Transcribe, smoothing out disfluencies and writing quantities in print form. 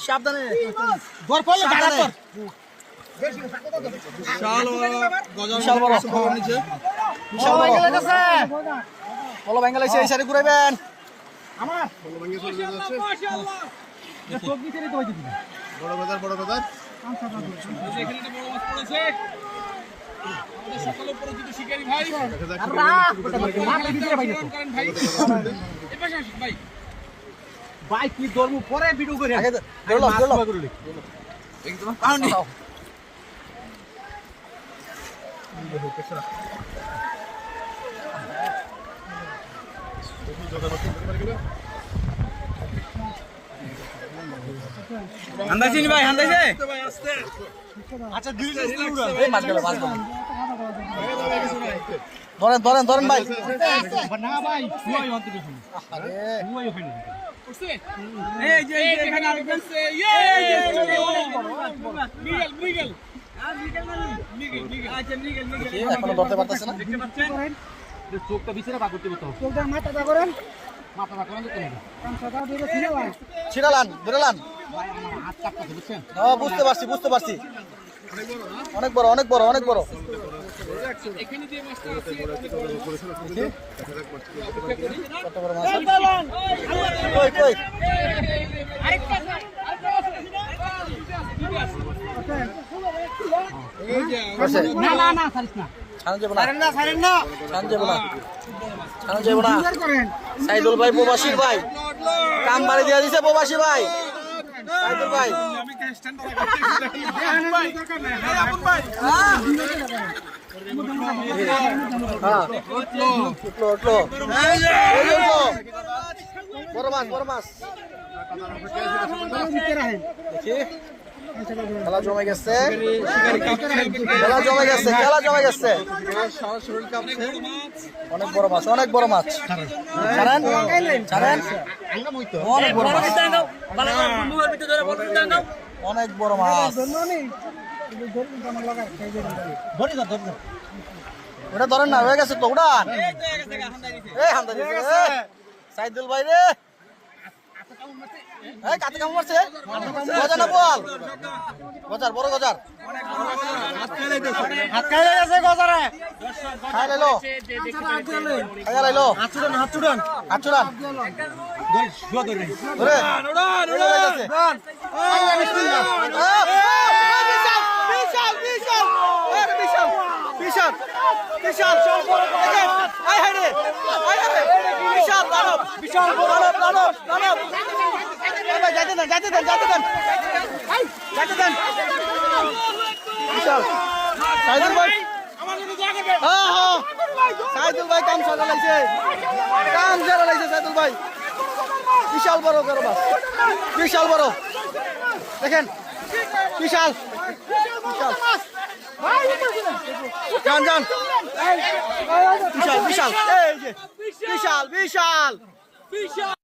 সাবধানে বলো বেঙ্গল এই সাইডে ঘুরাইবেন আমার বড় বাজার এখানে একটা বড় মাছ পড়েছে আমাদের সকলের পরিচিত শিকারী ভাই ভাই ভাই কি ধর্ম পরে ভিডিও করে আগে একদম পাউনি আন্দাজি নি ভাই আন্দাজে আচ্ছা ধীরে ধীরে উড়ান এই মাছ গেল ধরেন ভাই না ভাই শুয়াই হতে দেখুন আরে শুয়াই হয় না করছে এই যে এখানে আরেকজন সে মিগেল আচ্ছা মিগেল এখনো ধরতে পারতেছ না দেখতে পাচ্ছেন চোখটা ভিতরে পা করতে বলতো চোখটা মাথাটা করেন ছিড়ালান ধরেলান বুঝতে পারছি অনেক বড় কত বড় মাছ সাইদুল ভাই প্রবাসীর ভাই কাম বাড়ি দিয়ে দিছে প্রবাসী ভাই সাইদুল ভাই বড় মাছ খেলা জমে গেছে অনেক বড় মাছ অনেক বড় মাছ ওটা ধরেন না হয়ে গেছে তো উড়ান সাইদুল ভাই রে কাতে কাম মারছে গজার না বল গজার বড় গজার হাত খাই যাচ্ছে গজারে খাই লাইলো হাত চুড়ান ধরে বিশাল যাইতে দেন সাইদুল ভাই সাইদুল ভাই কাম সারা লাগছে সাইদুল ভাই বিশাল বড় মাছ বিশাল বড় দেখেন বিশাল বিশাল